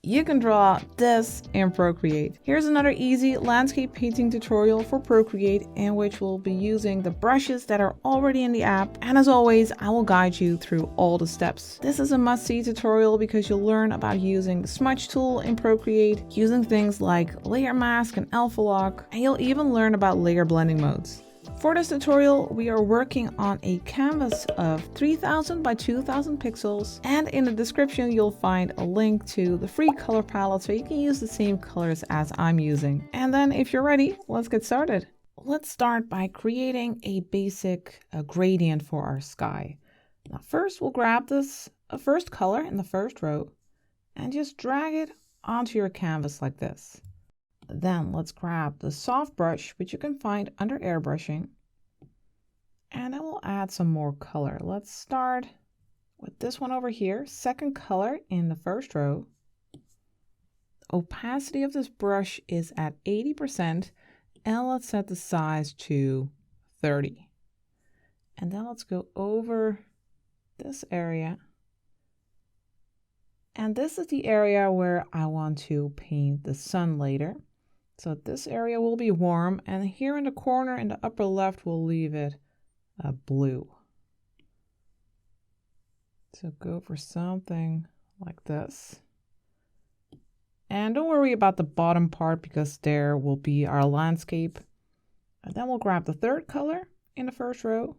you can draw this in Procreate. Here's another easy landscape painting tutorial for Procreate, in which we'll be using the brushes that are already in the app. And as always, I will guide you through all the steps. This is a must-see tutorial because you'll learn about using the smudge tool in Procreate, using things like layer mask and alpha lock, and you'll even learn about layer blending modes. For this tutorial, we are working on a canvas of 3000 by 2000 pixels, and in the description you'll find a link to the free color palette so you can use the same colors as I'm using. And then if you're ready, let's get started. Let's start by creating a basic gradient for our sky. Now first we'll grab this first color in the first row and just drag it onto your canvas like this. Then let's grab the soft brush, which you can find under airbrushing, and then we'll add some more color. Let's start with this one over here, second color in the first row. The opacity of this brush is at 80%, and let's set the size to 30. And then let's go over this area. And this is the area where I want to paint the sun later. So this area will be warm, and here in the corner in the upper left, we'll leave it blue. So go for something like this. And don't worry about the bottom part because there will be our landscape. And then we'll grab the third color in the first row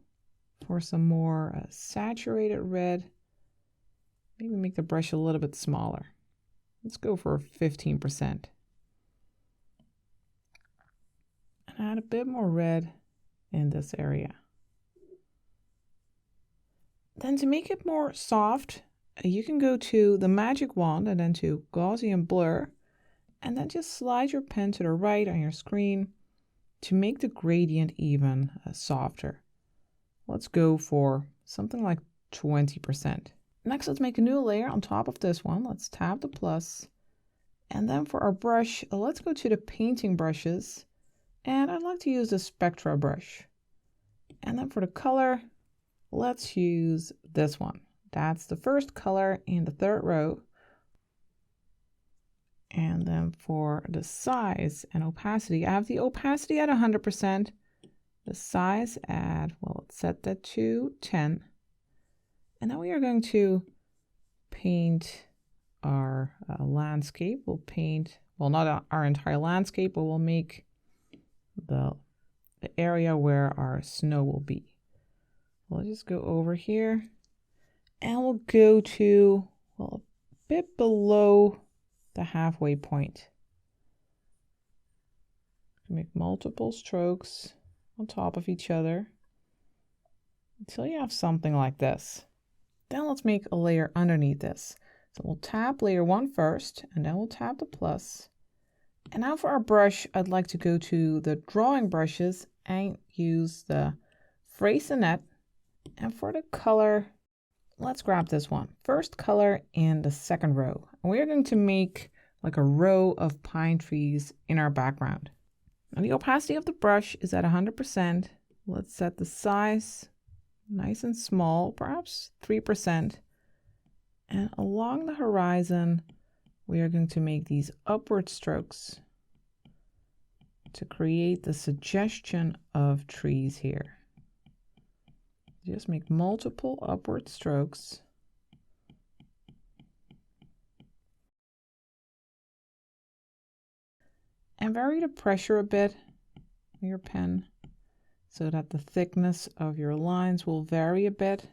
for some more saturated red. Maybe make the brush a little bit smaller. Let's go for 15%. Add a bit more red in this area. Then to make it more soft, you can go to the magic wand and then to Gaussian blur, and then just slide your pen to the right on your screen to make the gradient even softer. Let's go for something like 20%. Next, let's make a new layer on top of this one. Let's tap the plus, and then for our brush, let's go to the painting brushes. And I'd like to use the Spectra brush. And then for the color, let's use this one. That's the first color in the third row. And then for the size and opacity, I have the opacity at 100%. The size at, well, let's set that to 10. And then we are going to paint our landscape. We'll paint, well, not our entire landscape, but we'll make the area where our snow will be. We'll just go over here and we'll go to, well, a bit below the halfway point. Make multiple strokes on top of each other until you have something like this. Then let's make a layer underneath this. So we'll tap layer 1 first, and then we'll tap the plus. And now for our brush, I'd like to go to the drawing brushes and use the Freycinet. And for the color, let's grab this one. First color in the second row. And we're going to make like a row of pine trees in our background. Now the opacity of the brush is at 100%. Let's set the size nice and small, perhaps 3%. And along the horizon, we are going to make these upward strokes to create the suggestion of trees here. Just make multiple upward strokes. And vary the pressure a bit on your pen so that the thickness of your lines will vary a bit.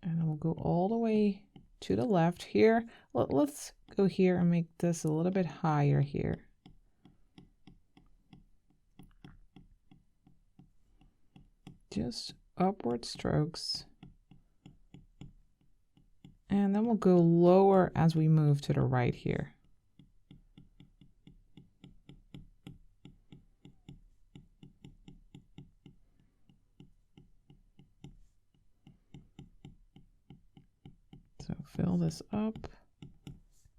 And then we'll go all the way to the left here. Let's go here and make this a little bit higher here. Just upward strokes. And then we'll go lower as we move to the right here. So fill this up.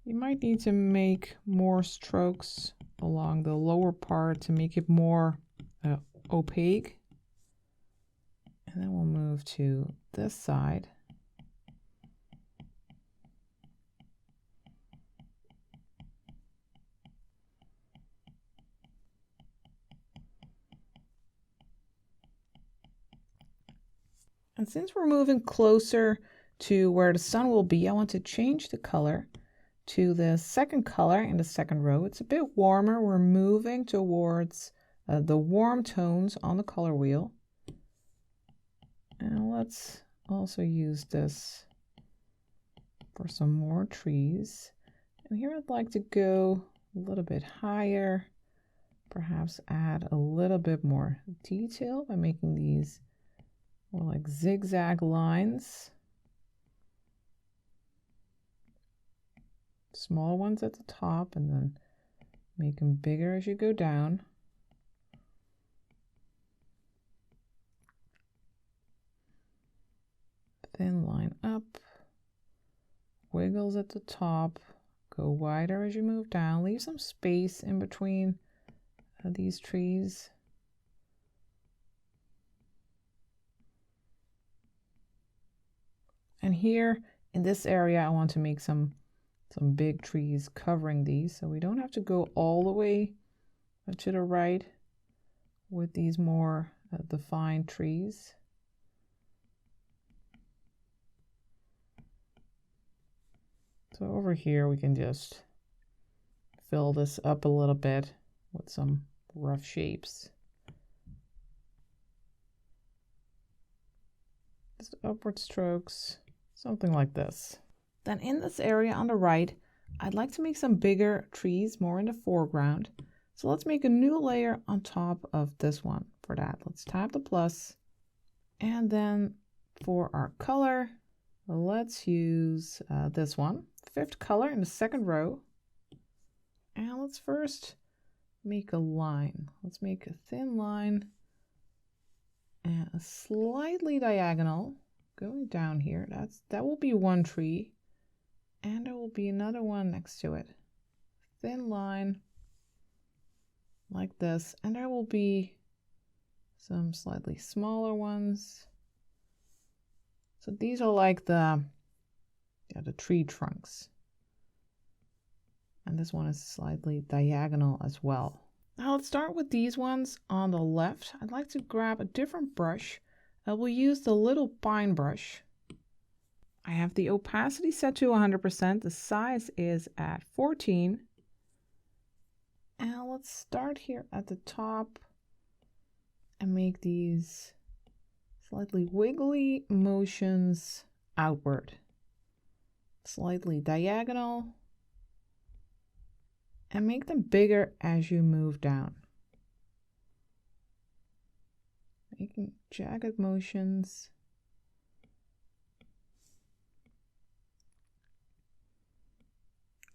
You might need to make more strokes along the lower part to make it more opaque. And then we'll move to this side. And since we're moving closer to where the sun will be, I want to change the color to the second color in the second row. It's a bit warmer. We're moving towards the warm tones on the color wheel. And let's also use this for some more trees. And here I'd like to go a little bit higher, perhaps add a little bit more detail by making these more like zigzag lines. Small ones at the top and then make them bigger as you go down. Thin line up, wiggles at the top, go wider as you move down, leave some space in between these trees. And here in this area, I want to make some big trees covering these, so we don't have to go all the way to the right with these more defined trees. So over here we can just fill this up a little bit with some rough shapes. Just upward strokes, something like this. Then in this area on the right, I'd like to make some bigger trees more in the foreground. So let's make a new layer on top of this one. For that, let's tap the plus. And then for our color, let's use this one, fifth color in the second row. And let's first make a line. Let's make a thin line and a slightly diagonal going down here. That will be one tree. And there will be another one next to it. Thin line like this. And there will be some slightly smaller ones. So these are like the tree trunks. And this one is slightly diagonal as well. Now let's start with these ones on the left. I'd like to grab a different brush. I will use the little pine brush. I have the opacity set to 100%. The size is at 14. And let's start here at the top and make these slightly wiggly motions outward. Slightly diagonal. And make them bigger as you move down. Making jagged motions.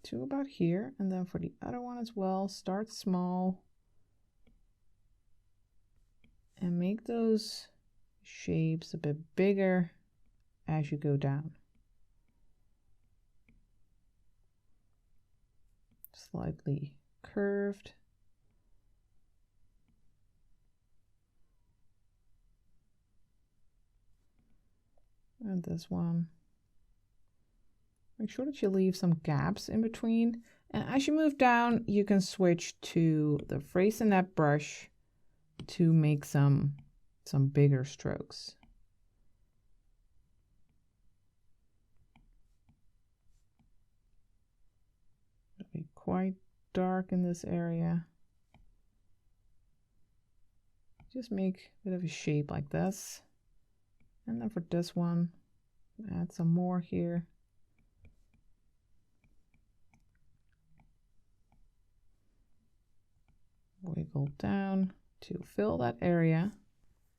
To about here, and then for the other one as well, start small and make those shapes a bit bigger as you go down. Slightly curved. And this one. Make sure that you leave some gaps in between. And as you move down, you can switch to the Fraisenet brush to make some bigger strokes. It'll be quite dark in this area. Just make a bit of a shape like this. And then for this one, add some more here. Wiggle down to fill that area.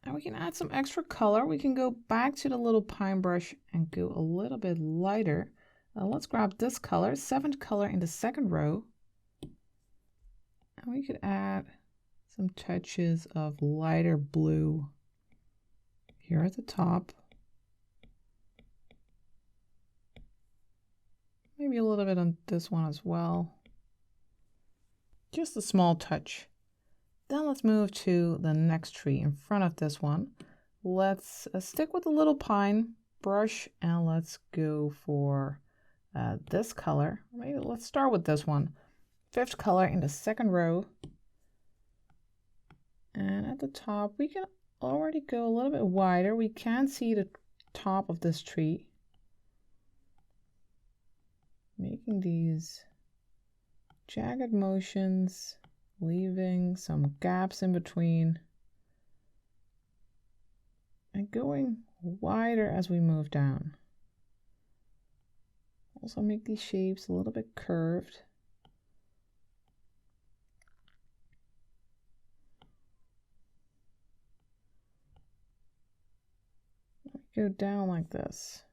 And we can add some extra color. We can go back to the little pine brush and go a little bit lighter. Let's grab this color, seventh color in the second row. And we could add some touches of lighter blue here at the top. Maybe a little bit on this one as well. Just a small touch. Then let's move to the next tree in front of this one. Let's stick with the little pine brush and let's go for this color. Maybe let's start with this one. Fifth color in the second row. And at the top, we can already go a little bit wider. We can see the top of this tree. Making these jagged motions, leaving some gaps in between, and going wider as we move down. Also make these shapes a little bit curved. Go down like this.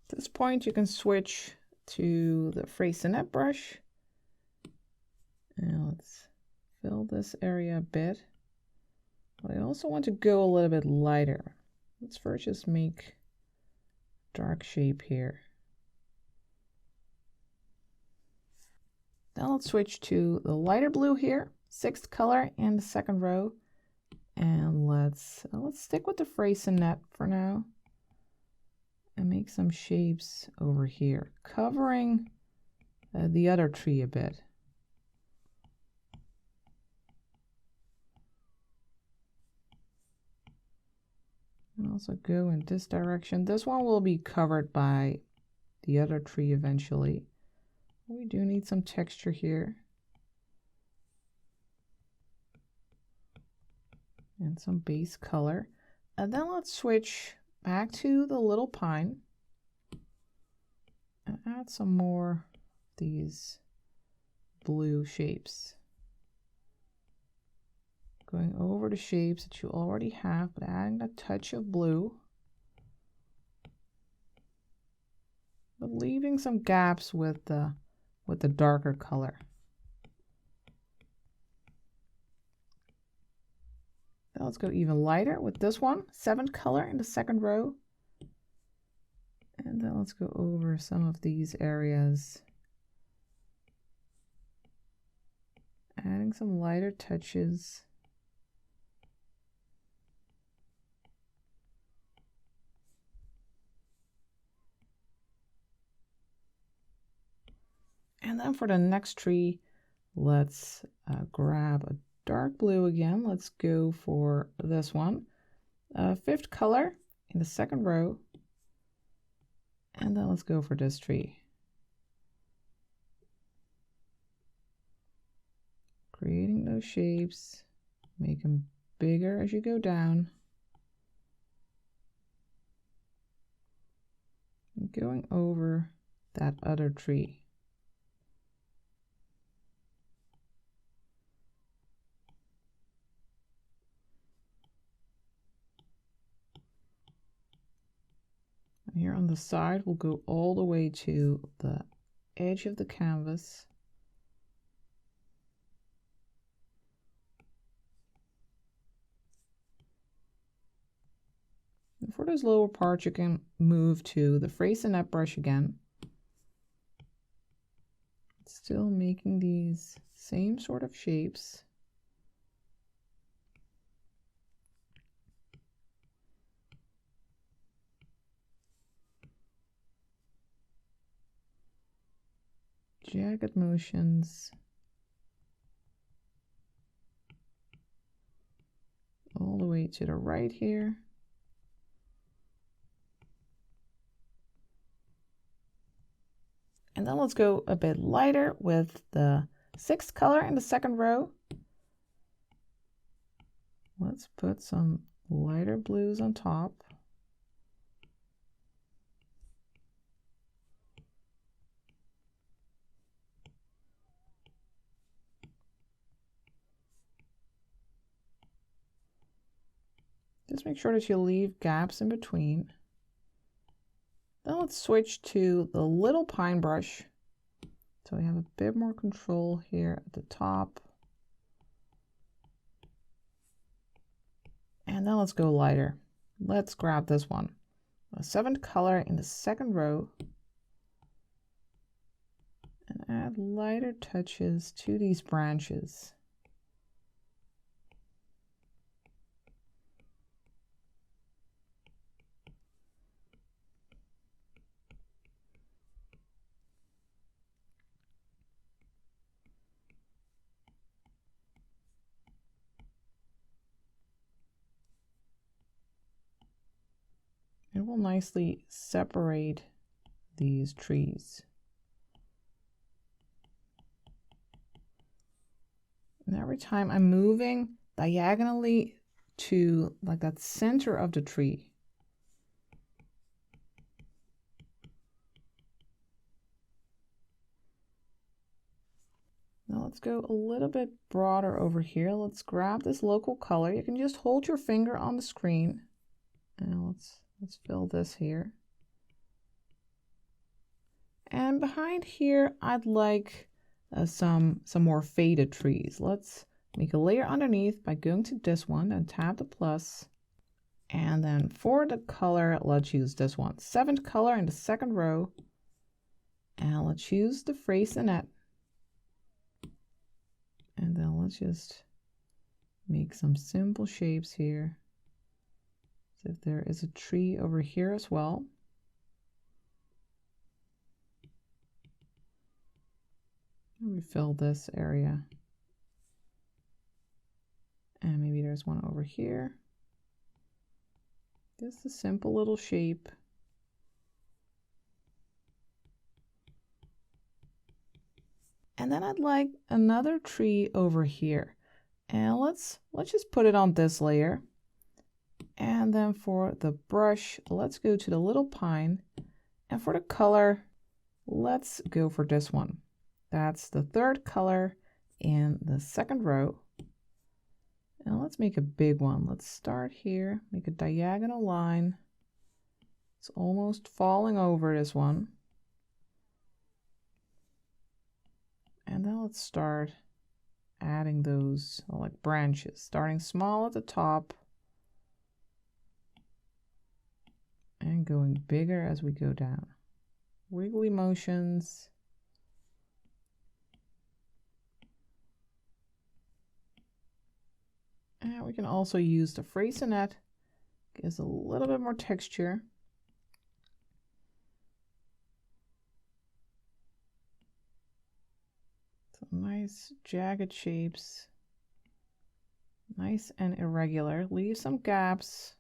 At this point, you can switch to the Freycinet brush. And let's fill this area a bit. But I also want to go a little bit lighter. Let's first just make a dark shape here. Now let's switch to the lighter blue here, 6th color in the 2nd row. And let's stick with the Freycinet for now. And make some shapes over here, covering the other tree a bit. And also go in this direction. This one will be covered by the other tree eventually. We do need some texture here. And some base color. And then let's switch back to the little pine and add some more of these blue shapes. Going over the shapes that you already have, but adding a touch of blue. But leaving some gaps with the darker color. Now let's go even lighter with this one, 7th color in the 2nd row. And then let's go over some of these areas. Adding some lighter touches. And then for the next tree, let's grab a dark blue again. Let's go for this one. 5th color in the 2nd row. And then let's go for this tree. Creating those shapes, make them bigger as you go down. And going over that other tree. Here on the side, we'll go all the way to the edge of the canvas. And for those lower parts, you can move to the Freycinet brush again. Still making these same sort of shapes. Jagged motions all the way to the right here. And then let's go a bit lighter with the 6th color in the 2nd row. Let's put some lighter blues on top. Just make sure that you leave gaps in between. Then let's switch to the little pine brush. So we have a bit more control here at the top. And then let's go lighter. Let's grab this one. A 7th color in the 2nd row. And add lighter touches to these branches. will nicely separate these trees. And every time I'm moving diagonally to like that center of the tree. Now let's go a little bit broader over here. Let's grab this local color. You can just hold your finger on the screen. And let's fill this here. And behind here, I'd like some more faded trees. Let's make a layer underneath by going to this one and tap the plus. And then for the color, let's use this one. 7th color in the 2nd row. And let's use the fraisenet. And then let's just make some simple shapes here. So if there is a tree over here as well. And we fill this area. And maybe there's one over here. Just a simple little shape. And then I'd like another tree over here. And let's just put it on this layer. And then for the brush, let's go to the little pine. And for the color, let's go for this one. That's the 3rd color in the 2nd row. And let's make a big one. Let's start here, make a diagonal line. It's almost falling over this one. And then let's start adding those like branches, starting small at the top and going bigger as we go down. Wiggly motions. And we can also use the fraisenet, gives a little bit more texture. Some nice jagged shapes, nice and irregular. Leave some gaps.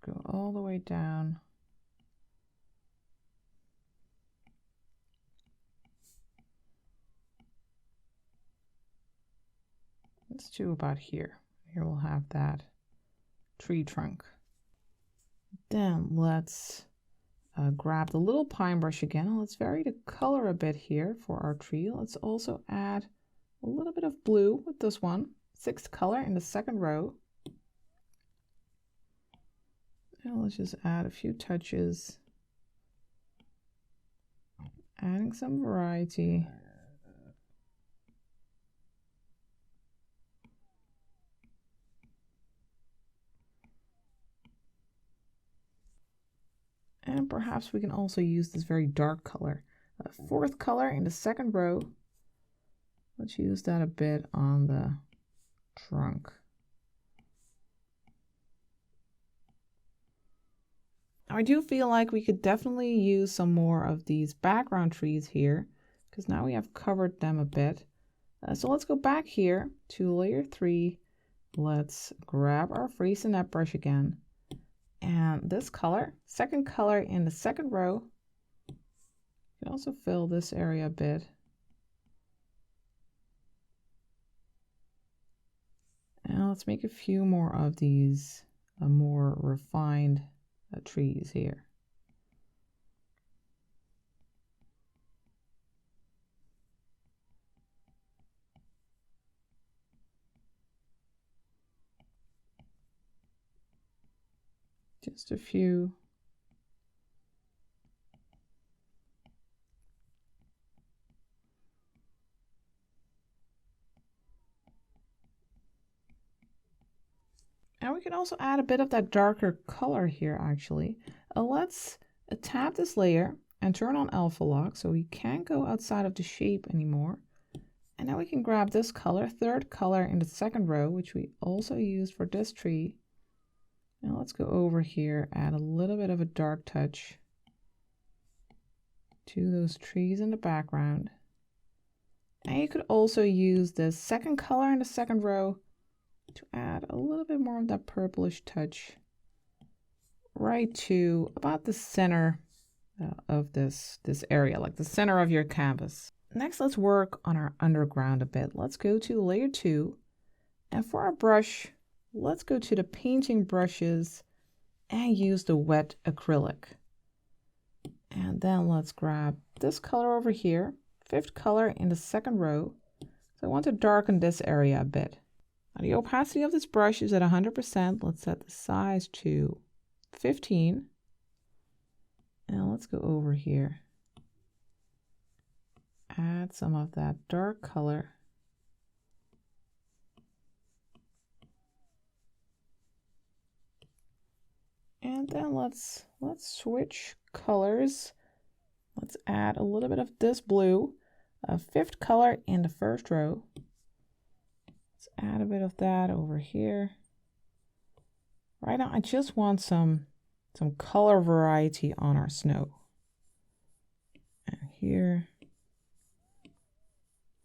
Go all the way down. Let's do about here. Here we'll have that tree trunk. Then let's grab the little pine brush again. Let's vary the color a bit here for our tree. Let's also add a little bit of blue with this one. 6th color in the 2nd row. And let's just add a few touches. Adding some variety. And perhaps we can also use this very dark color. 4th color in the 2nd row. Let's use that a bit on the trunk. I do feel like we could definitely use some more of these background trees here, because now we have covered them a bit. So let's go back here to layer 3. Let's grab our fraisenet brush again. And this color, 2nd color in the 2nd row. You can also fill this area a bit. And let's make a few more of these more refined trees here. Just a few. And we can also add a bit of that darker color here actually. Let's tap this layer and turn on alpha lock so we can't go outside of the shape anymore. And now we can grab this color, 3rd color in the 2nd row, which we also used for this tree. Now let's go over here, add a little bit of a dark touch to those trees in the background. And you could also use the second color in the second row to add a little bit more of that purplish touch right to about the center of this area, like the center of your canvas. Next, let's work on our underground a bit. Let's go to layer 2, and for our brush, let's go to the painting brushes and use the wet acrylic. And then let's grab this color over here, 5th color in the second row. So I want to darken this area a bit. Now the opacity of this brush is at 100%. Let's set the size to 15. And let's go over here. Add some of that dark color. And then let's switch colors. Let's add a little bit of this blue, a 5th color in the first row. Let's add a bit of that over here. Right now, I just want some color variety on our snow. And here,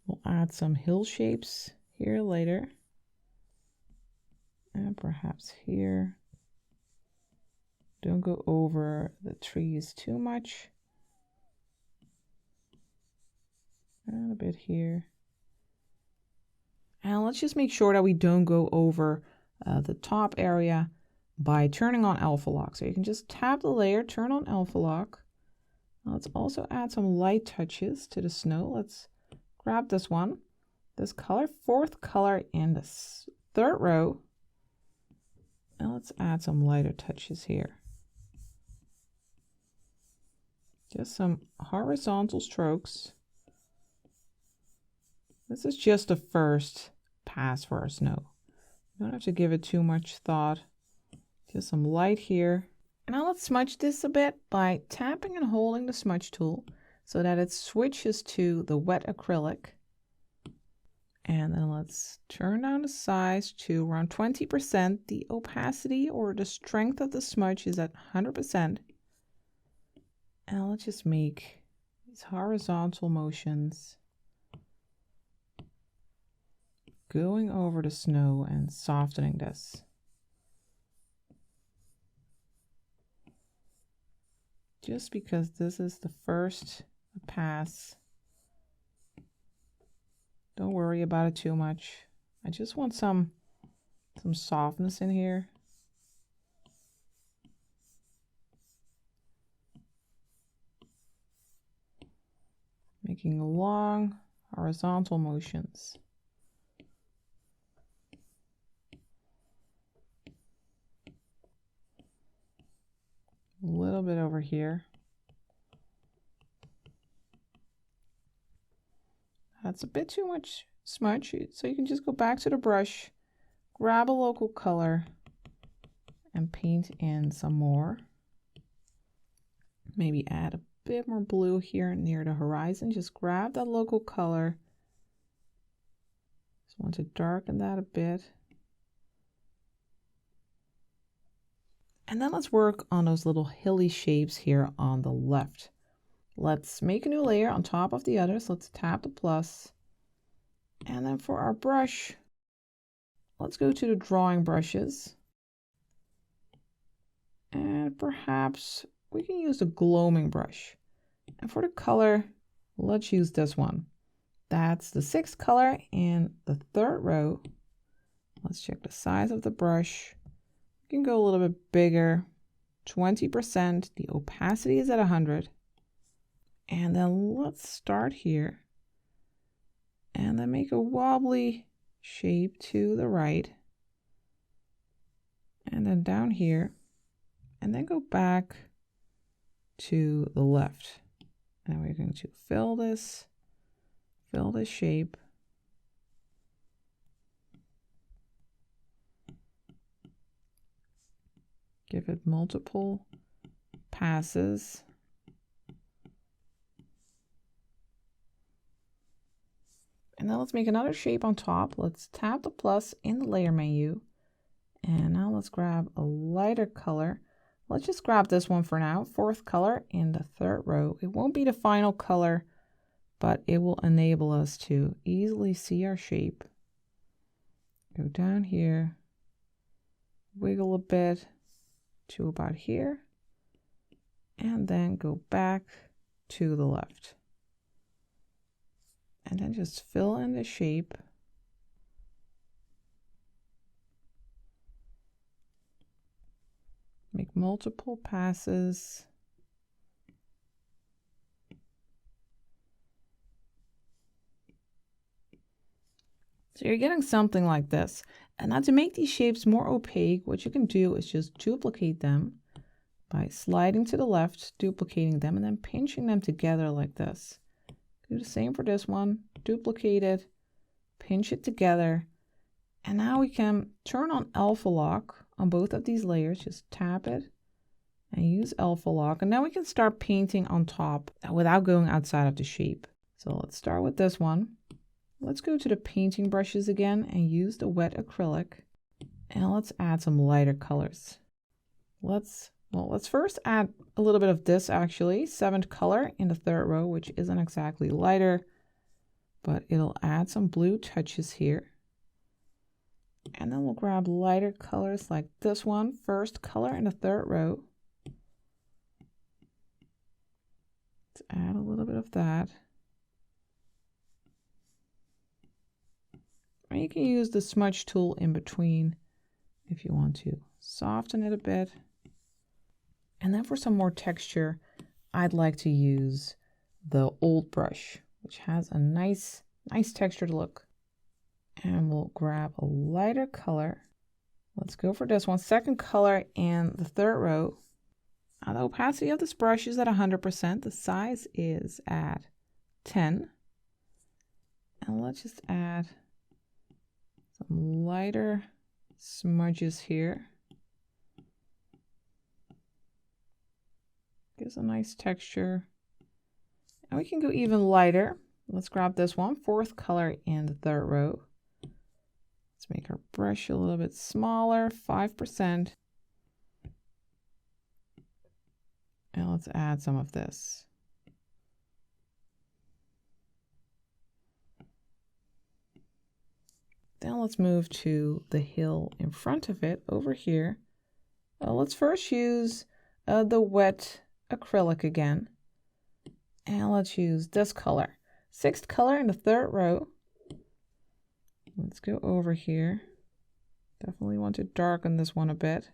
we'll add some hill shapes here later. And perhaps here. Don't go over the trees too much. And a bit here. And let's just make sure that we don't go over the top area by turning on alpha lock. So you can just tap the layer, turn on alpha lock. Let's also add some light touches to the snow. Let's grab this one, this color, 4th color in the 3rd row. And let's add some lighter touches here. Just some horizontal strokes. This is just the first pass for our snow. You don't have to give it too much thought. Just some light here. And now let's smudge this a bit by tapping and holding the smudge tool so that it switches to the wet acrylic. And then let's turn down the size to around 20%. The opacity or the strength of the smudge is at 100%. And let's just make these horizontal motions going over the snow and softening this. Just because this is the first pass, don't worry about it too much. I just want some softness in here. Making long horizontal motions. A little bit over here. That's a bit too much smudge, so you can just go back to the brush, grab a local color, and paint in some more. Maybe add a bit more blue here near the horizon. Just grab that local color. Just want to darken that a bit. And then let's work on those little hilly shapes here on the left. Let's make a new layer on top of the others. Let's tap the plus. And then for our brush, let's go to the drawing brushes. And perhaps we can use the gloaming brush. And for the color, let's use this one. That's the 6th color in the 3rd row. Let's check the size of the brush. You can go a little bit bigger, 20%. The opacity is at 100. And then let's start here. And then make a wobbly shape to the right. And then down here. And then go back to the left. And we're going to fill this shape. Give it multiple passes. And then let's make another shape on top. Let's tap the plus in the layer menu And now let's grab a lighter color. Let's just grab this one for now, 4th color in the 3rd row. It won't be the final color, but it will enable us to easily see our shape. Go down here, wiggle a bit to about here, and then go back to the left. And then just fill in the shape. Make multiple passes. So you're getting something like this. And now to make these shapes more opaque, what you can do is just duplicate them by sliding to the left, duplicating them, and then pinching them together like this. Do the same for this one, duplicate it, pinch it together. And now we can turn on alpha lock on both of these layers. Just tap it and use alpha lock. And now we can start painting on top without going outside of the shape. So let's start with this one. Let's go to the painting brushes again and use the wet acrylic. And let's add some lighter colors. Let's first add a little bit of this actually, 7th color in the 3rd row, which isn't exactly lighter, but it'll add some blue touches here. And then we'll grab lighter colors like this one, 1st color in the 3rd row. Let's add a little bit of that. And you can use the smudge tool in between if you want to soften it a bit. And then for some more texture, I'd like to use the old brush, which has a nice textured look. And we'll grab a lighter color. Let's go for this one, 2nd color in the 3rd row. The opacity of this brush is at 100%. The size is at 10. And let's just add some lighter smudges here. Gives a nice texture. And we can go even lighter. Let's grab this one, 4th color in the 3rd row. Let's make our brush a little bit smaller, 5%. And let's add some of this. Then let's move to the hill in front of it over here. Let's first use the wet acrylic again. And let's use this color, 6th color in the 3rd row. Let's go over here. Definitely want to darken this one a bit.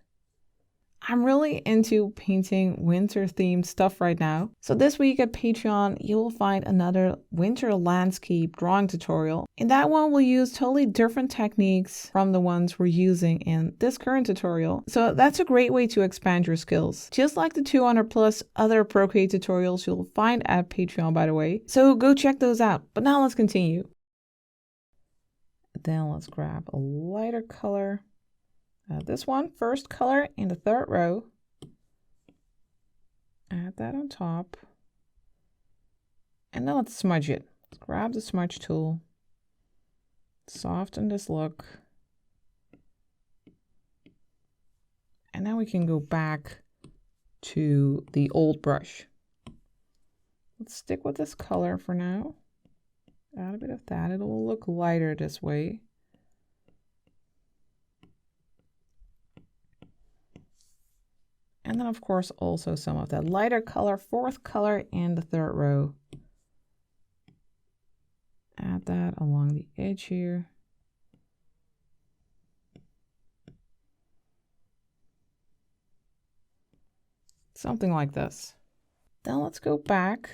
I'm really into painting winter themed stuff right now. So this week at Patreon, you will find another winter landscape drawing tutorial. In that one, we'll use totally different techniques from the ones we're using in this current tutorial. So that's a great way to expand your skills. Just like the 200 plus other Procreate tutorials you'll find at Patreon, by the way. So go check those out. But now let's continue. Then let's grab a lighter color. This one, 1st color in the 3rd row. Add that on top. And then let's smudge it. Let's grab the smudge tool. Soften this look. And now we can go back to the old brush. Let's stick with this color for now. Add a bit of that. It will look lighter this way. And then, of course, also some of that lighter color, 4th color in the 3rd row. Add that along the edge here. Something like this. Then let's go back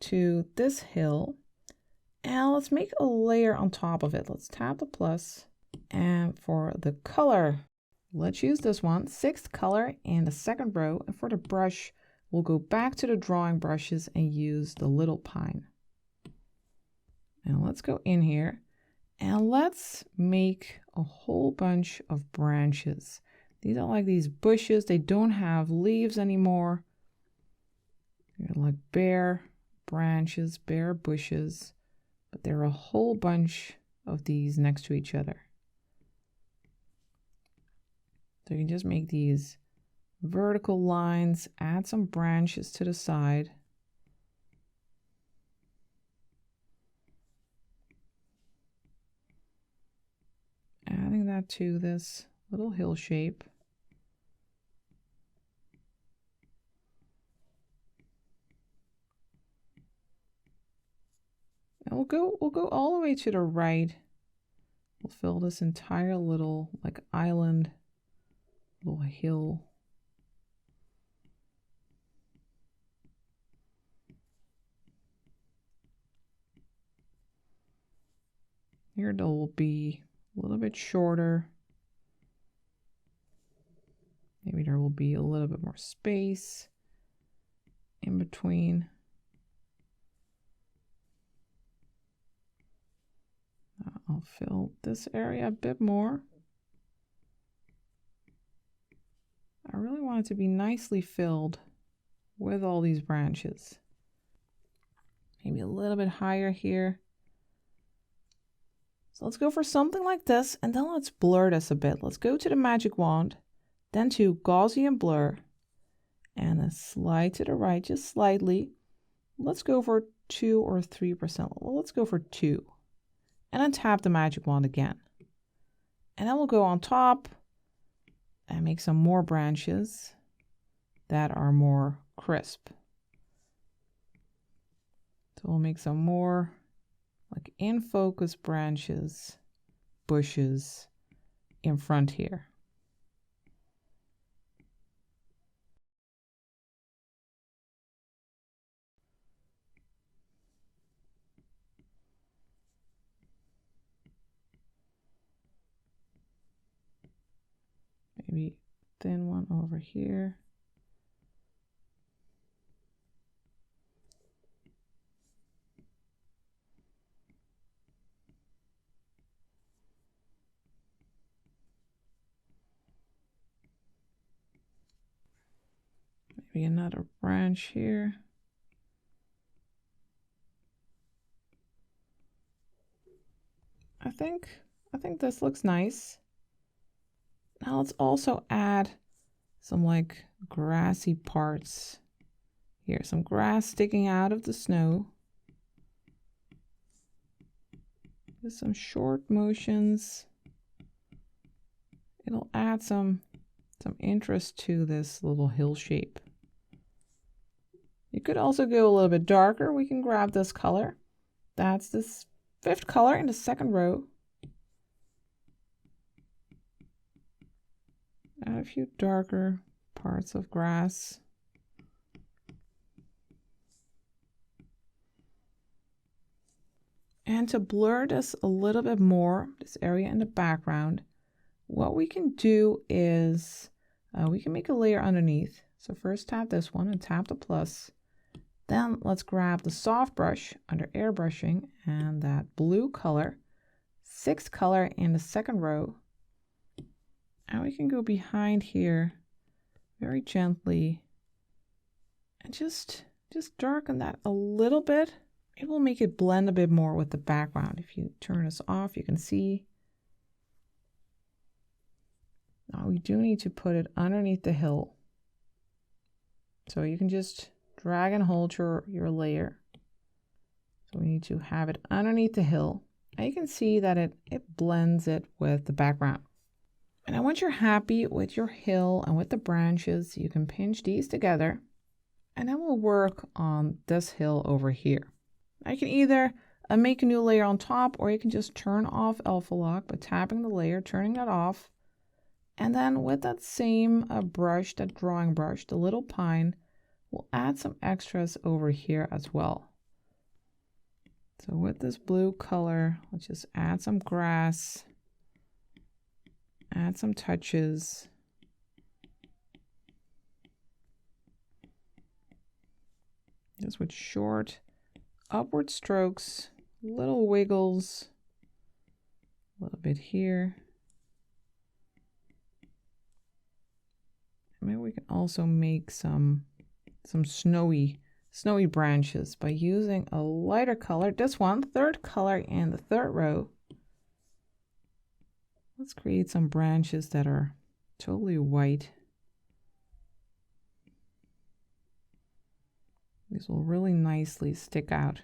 to this hill and let's make a layer on top of it. Let's tap the plus. And for the color, let's use this one, 6th color in the 2nd row. And for the brush, we'll go back to the drawing brushes and use the little pine. Now let's go in here and let's make a whole bunch of branches. These are like these bushes. They don't have leaves anymore. They're like bare branches, bare bushes, but there are a whole bunch of these next to each other. So you can just make these vertical lines, add some branches to the side. Adding that to this little hill shape. And we'll go all the way to the right. We'll fill this entire little like island, little hill. Here there will be a little bit shorter. Maybe there will be a little bit more space in between. I'll fill this area a bit more. I really want it to be nicely filled with all these branches. Maybe a little bit higher here. So let's go for something like this, and then let's blur this a bit. Let's go to the magic wand, then to Gaussian blur, and then slide to the right just slightly. Let's go for 2 or 3%. Well, let's go for 2. And then tap the magic wand again. And then we'll go on top and make some more branches that are more crisp. So we'll make some more like in focus branches, bushes in front here. Maybe thin one over here. Maybe another branch here. I think this looks nice. Now let's also add some like grassy parts here, some grass sticking out of the snow. Just some short motions. It'll add some interest to this little hill shape. You could also go a little bit darker. We can grab this color. That's this 5th color in the 2nd row. Add a few darker parts of grass. And to blur this a little bit more, this area in the background, what we can do is we can make a layer underneath. So first tap this one and tap the plus. Then let's grab the soft brush under airbrushing and that blue color, 6th color in the 2nd row. And we can go behind here very gently and just darken that a little bit. It will make it blend a bit more with the background. If you turn this off, you can see. Now we do need to put it underneath the hill. So you can just drag and hold your layer. So we need to have it underneath the hill. And you can see that it blends it with the background. And once you're happy with your hill and with the branches, you can pinch these together. And then we'll work on this hill over here. I can either make a new layer on top, or you can just turn off alpha lock by tapping the layer, turning that off. And then with that same brush, that drawing brush, the little pine, we'll add some extras over here as well. So with this blue color, let's just add some grass, add some touches. Just with short upward strokes, little wiggles, a little bit here. Maybe we can also make some snowy branches by using a lighter color. This one, 3rd color in the 3rd row. Let's create some branches that are totally white. These will really nicely stick out.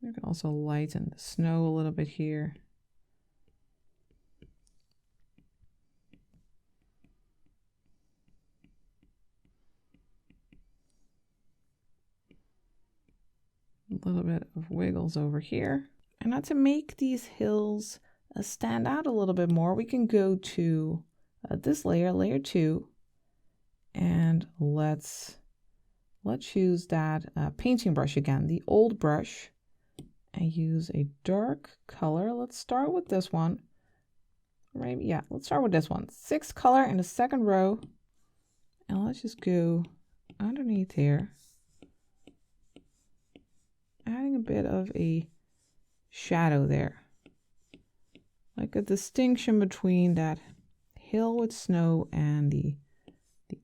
You can also lighten the snow a little bit here. A little bit of wiggles over here. And now to make these hills stand out a little bit more, we can go to this layer, layer 2, and let's use that painting brush again, the old brush, and use a dark color. Let's start with this one. Right? Yeah, let's start with this one. 6 color in the second row, and let's just go underneath here, adding a bit of a shadow there, like a distinction between that hill with snow and the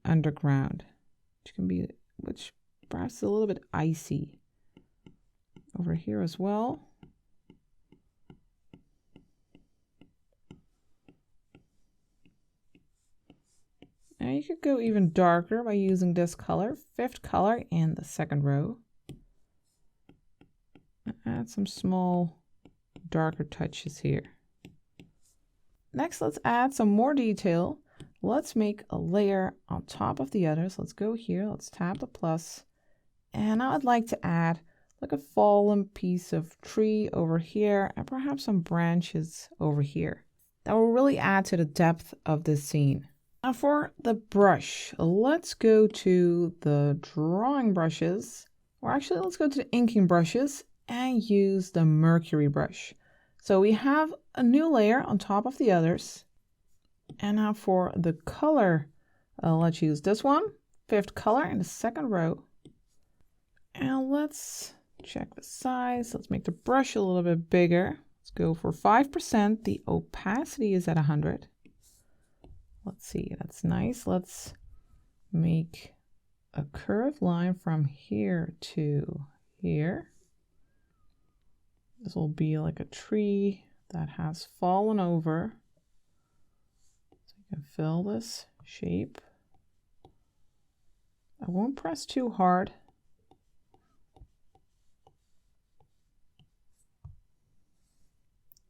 underground, which perhaps is a little bit icy over here as well. Now you could go even darker by using this color, 5th color in the second row. Add some small darker touches here. Next, let's add some more detail. Let's make a layer on top of the others. Let's go here, let's tap the plus, and I would like to add like a fallen piece of tree over here and perhaps some branches over here. That will really add to the depth of this scene. Now for the brush, let's go to the drawing brushes, or actually let's go to the inking brushes and use the Mercury brush. So we have a new layer on top of the others. And now for the color, let's use this one, 5th color in the second row. And let's check the size. Let's make the brush a little bit bigger. Let's go for 5%. The opacity is at 100. Let's see, that's nice. Let's make a curved line from here to here. This will be like a tree that has fallen over. So you can fill this shape. I won't press too hard.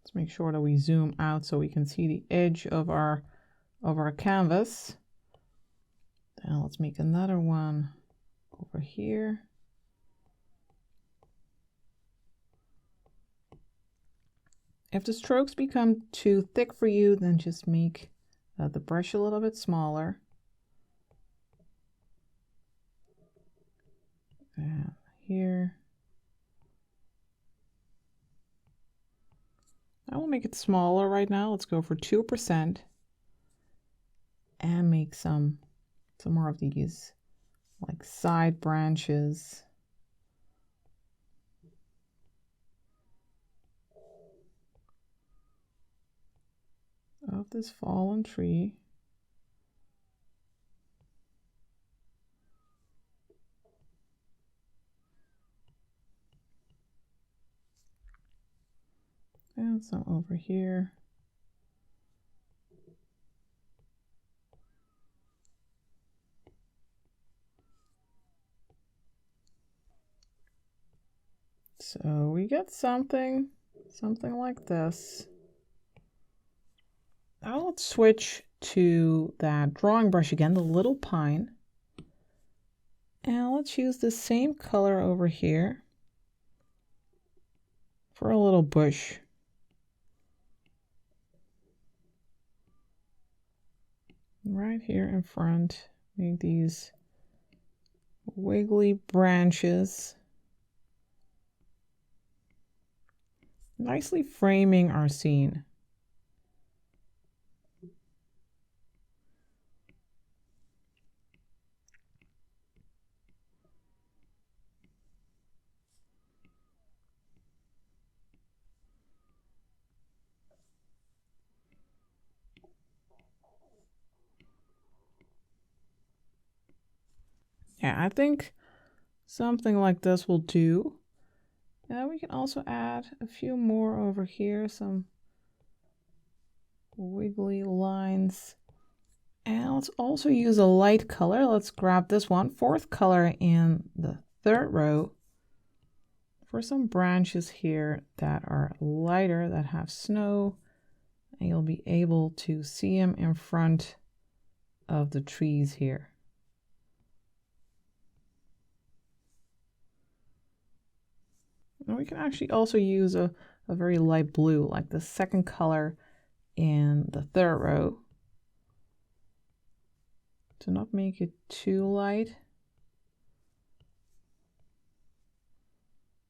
Let's make sure that we zoom out so we can see the edge of our canvas. Then let's make another one over here. If the strokes become too thick for you, then just make the brush a little bit smaller. And here. I will make it smaller right now. Let's go for 2% and make some more of these like side branches. Of this fallen tree. And some over here. So we get something like this. Now let's switch to that drawing brush again, the little pine. And let's use the same color over here for a little bush. Right here in front, make these wiggly branches, nicely framing our scene. Yeah, I think something like this will do. And we can also add a few more over here, some wiggly lines. And let's also use a light color. Let's grab this one, fourth color in the third row, for some branches here that are lighter, that have snow, and you'll be able to see them in front of the trees here. And we can actually also use a very light blue, like the second color in the third row, to not make it too light.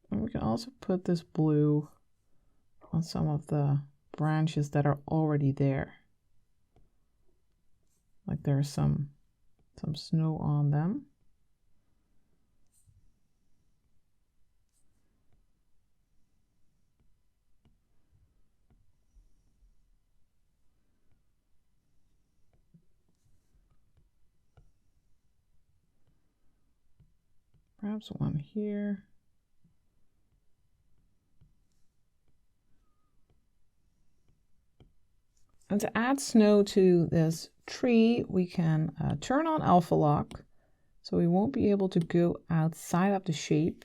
And we can also put this blue on some of the branches that are already there. Like there's some snow on them. Perhaps one here. And to add snow to this tree, we can turn on alpha lock, so we won't be able to go outside of the shape.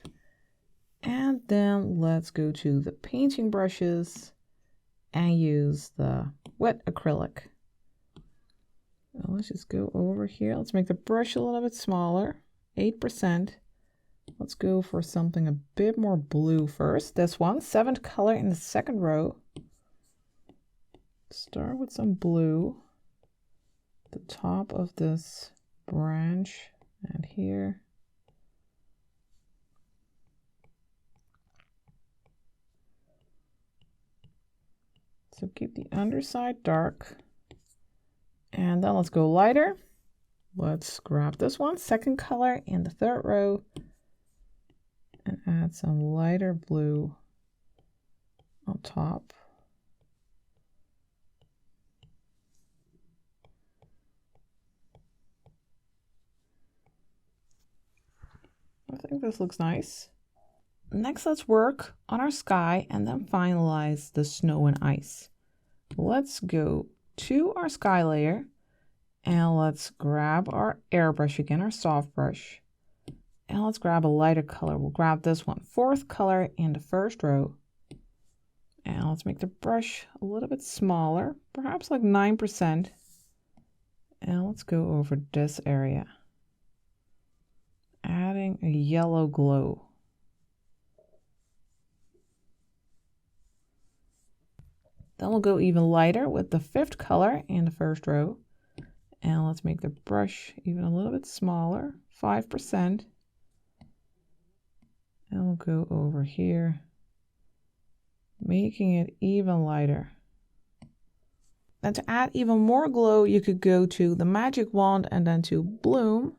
And then let's go to the painting brushes and use the wet acrylic. Now let's just go over here. Let's make the brush a little bit smaller, 8%. Let's go for something a bit more blue first. This one, seventh color in the second row. Start with some blue at the top of this branch and here. So keep the underside dark. And then let's go lighter. Let's grab this one, second color in the third row, and add some lighter blue on top. I think this looks nice. Next, let's work on our sky and then finalize the snow and ice. Let's go to our sky layer and let's grab our airbrush again, our soft brush. And let's grab a lighter color. We'll grab this one, fourth color in the first row. And let's make the brush a little bit smaller, perhaps like 9%. And let's go over this area, adding a yellow glow. Then we'll go even lighter with the fifth color in the first row. And let's make the brush even a little bit smaller, 5%. And we'll go over here, making it even lighter. Then to add even more glow, you could go to the magic wand and then to bloom.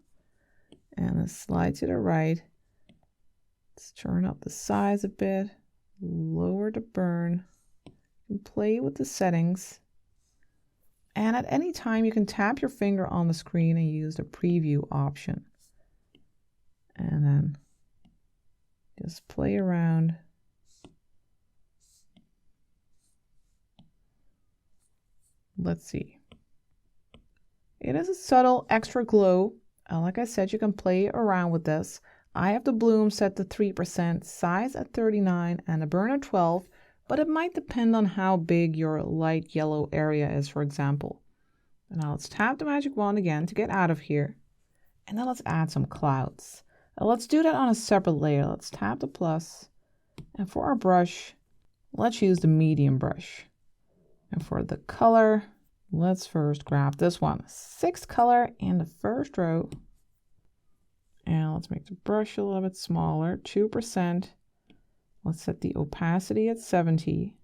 And then slide to the right. Let's turn up the size a bit, lower the burn, and play with the settings. And at any time, you can tap your finger on the screen and use the preview option. And then just play around. Let's see. It is a subtle extra glow. Like I said, you can play around with this. I have the bloom set to 3%, size at 39, and a burn at 12, but it might depend on how big your light yellow area is, for example. And now let's tap the magic wand again to get out of here. And then let's add some clouds. Let's do that on a separate layer. Let's tap the plus. And for our brush, let's use the medium brush. And for the color, let's first grab this one, sixth color in the first row. And let's make the brush a little bit smaller, 2%. Let's set the opacity at 70.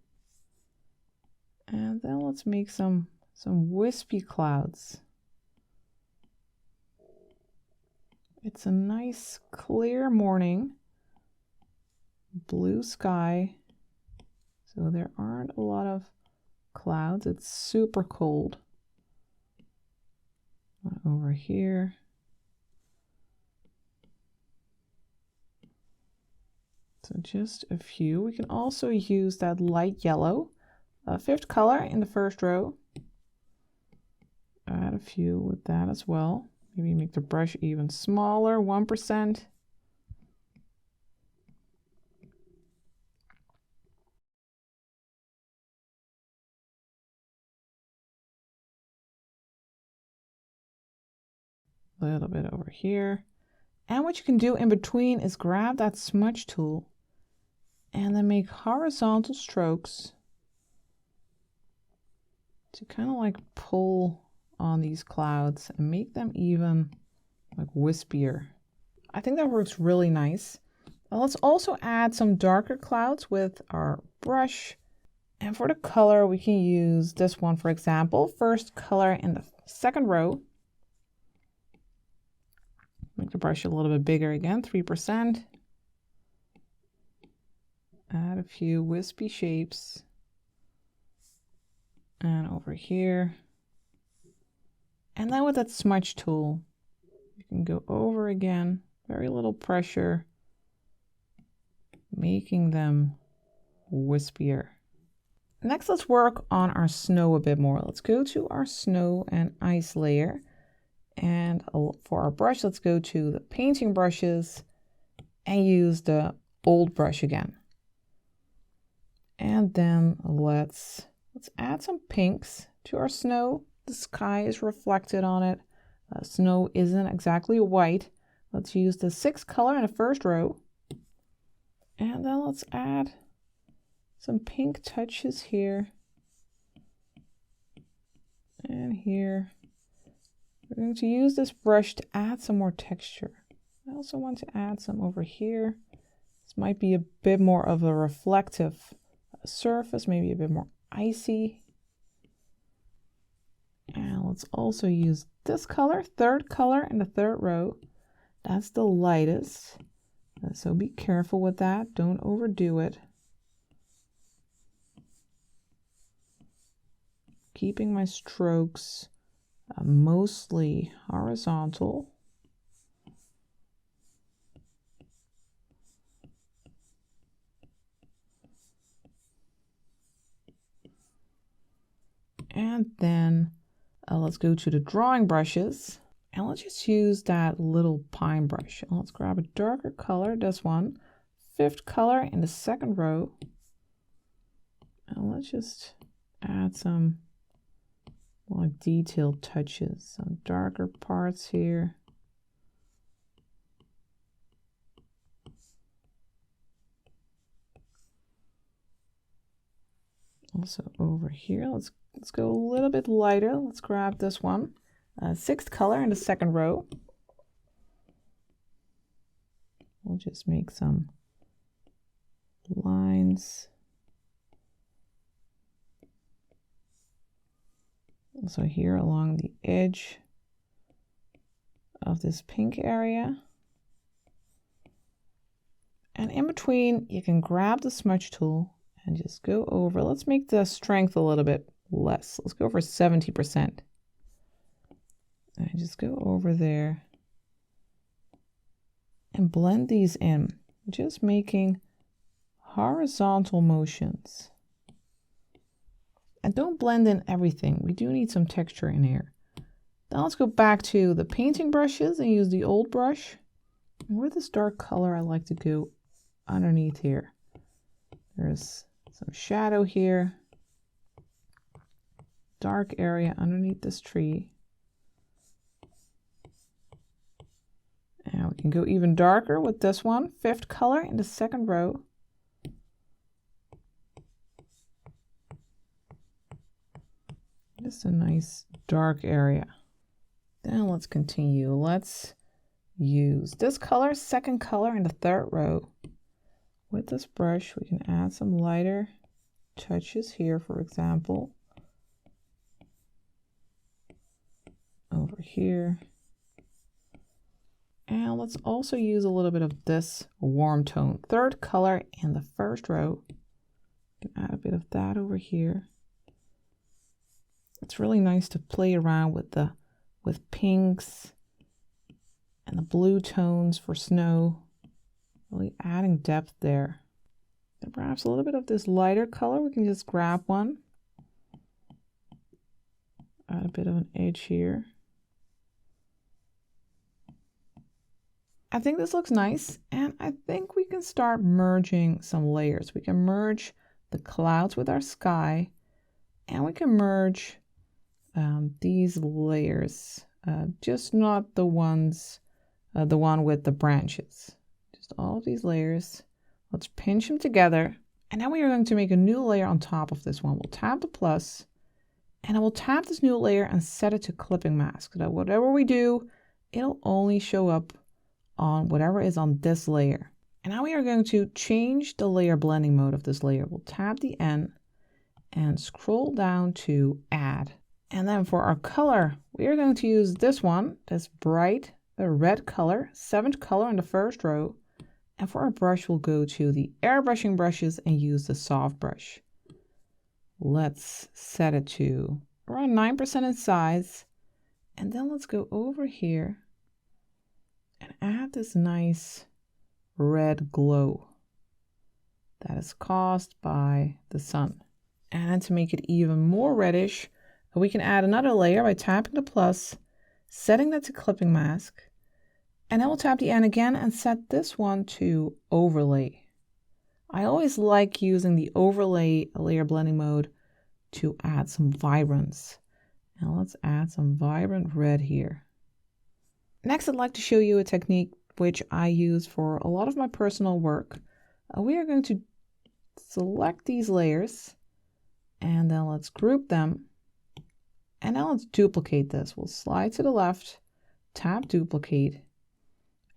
And then let's make some wispy clouds. It's a nice clear morning, blue sky. So there aren't a lot of clouds. It's super cold. Over here. So just a few. We can also use that light yellow. a fifth color in the first row. Add a few with that as well. Maybe make the brush even smaller, 1%. A little bit over here. And what you can do in between is grab that smudge tool and then make horizontal strokes to kind of like pull on these clouds and make them even like wispier. I think that works really nice. Now let's also add some darker clouds with our brush. And for the color, we can use this one, for example. First color in the second row. Make the brush a little bit bigger again, 3%. Add a few wispy shapes. And over here. And then with that smudge tool, you can go over again, very little pressure, making them wispier. Next, let's work on our snow a bit more. Let's go to our snow and ice layer. And for our brush, let's go to the painting brushes and use the old brush again. And then let's add some pinks to our snow. The sky is reflected on it. Snow isn't exactly white. Let's use the sixth color in the first row. And then let's add some pink touches here and here. We're going to use this brush to add some more texture. I also want to add some over here. This might be a bit more of a reflective surface, maybe a bit more icy. And let's also use this color, third color in the third row. That's the lightest. So be careful with that. Don't overdo it. Keeping my strokes mostly horizontal. And then let's go to the drawing brushes and let's just use that little pine brush. And let's grab a darker color, this one, fifth color in the second row. And let's just add some like detailed touches, some darker parts here. Also over here, let's go a little bit lighter. Let's grab this one, sixth color in the second row. We'll just make some lines. Also here along the edge of this pink area. And in between, you can grab the smudge tool and just go over. Let's make the strength a little bit less. Let's go for 70%. And just go over there and blend these in, just making horizontal motions. And don't blend in everything. We do need some texture in here. Now let's go back to the painting brushes and use the old brush. And with this dark color, I like to go underneath here. There's some shadow here. Dark area underneath this tree. And we can go even darker with this one, fifth color in the second row. Just a nice dark area. Then let's continue. Let's use this color, second color in the third row. With this brush, we can add some lighter touches here, for example. Over here. And let's also use a little bit of this warm tone, third color in the first row. You can add a bit of that over here. It's really nice to play around with pinks and the blue tones for snow, really adding depth there. And perhaps a little bit of this lighter color, we can just grab one Add a bit of an edge here. I think this looks nice, and I think we can start merging some layers. We can merge the clouds with our sky, and we can merge these layers, just not the ones, the one with the branches. Just all of these layers. Let's pinch them together, and now we are going to make a new layer on top of this one. We'll tap the plus, and I will tap this new layer and set it to clipping mask, so that whatever we do, it'll only show up on whatever is on this layer. And now we are going to change the layer blending mode of this layer. We'll tap the N and scroll down to add. And then for our color, we are going to use this one, this bright red color, 7th color in the first row. And for our brush, we'll go to the airbrushing brushes and use the soft brush. Let's set it to around 9% in size. And then let's go over here and add this nice red glow that is caused by the sun. And to make it even more reddish, we can add another layer by tapping the plus, setting that to clipping mask, and then we'll tap the N again and set this one to overlay. I always like using the overlay layer blending mode to add some vibrance. Now let's add some vibrant red here. Next, I'd like to show you a technique which I use for a lot of my personal work. We are going to select these layers, and then let's group them. And now let's duplicate this. We'll slide to the left, tap duplicate,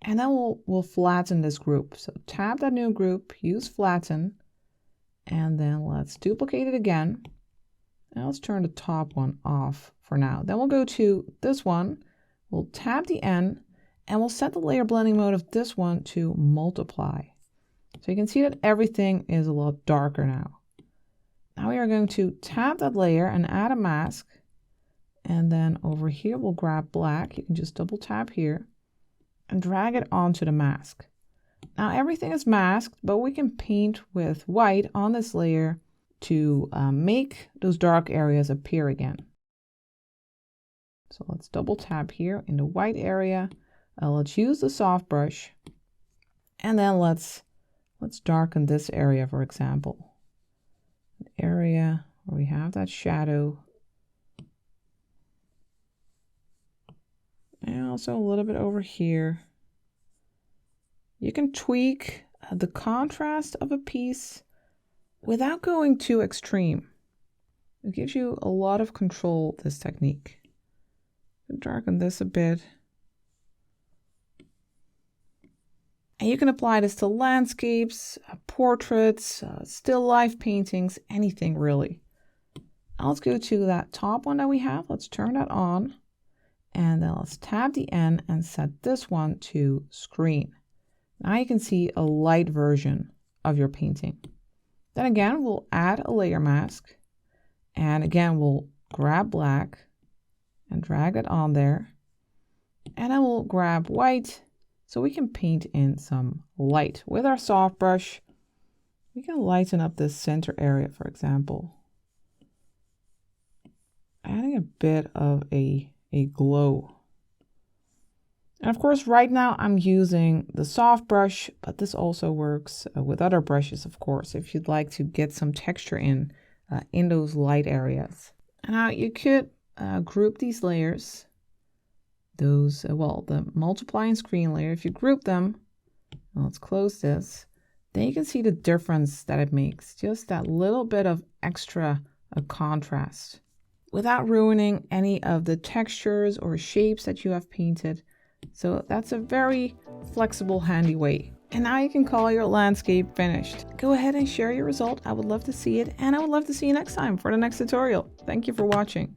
and then we'll flatten this group. So tap that new group, use flatten, and then let's duplicate it again. Now let's turn the top one off for now. Then we'll go to this one. We'll tap the N, and we'll set the layer blending mode of this one to multiply. So you can see that everything is a lot darker now. Now we are going to tap that layer and add a mask. And then over here, we'll grab black. You can just double tap here and drag it onto the mask. Now everything is masked, but we can paint with white on this layer to make those dark areas appear again. So let's double tap here in the white area. Let's use the soft brush, and then let's darken this area, for example. An area where we have that shadow. And also a little bit over here. You can tweak the contrast of a piece without going too extreme. It gives you a lot of control, this technique. Darken this a bit. And you can apply this to landscapes, portraits, still life paintings, anything really. Now let's go to that top one that we have. Let's turn that on. And then let's tap the N and set this one to screen. Now you can see a light version of your painting. Then again, we'll add a layer mask. And again, we'll grab black and drag it on there. And then we'll grab white so we can paint in some light. With our soft brush, we can lighten up this center area, for example. Adding a bit of a glow. And of course, right now I'm using the soft brush, but this also works with other brushes, of course, if you'd like to get some texture in those light areas. And now you could group these layers, those, the multiply and screen layer. If you group them, let's close this, then you can see the difference that it makes, just that little bit of extra contrast without ruining any of the textures or shapes that you have painted. So that's a very flexible, handy way. And now you can call your landscape finished. Go ahead and share your result. I would love to see it, and I would love to see you next time for the next tutorial. Thank you for watching.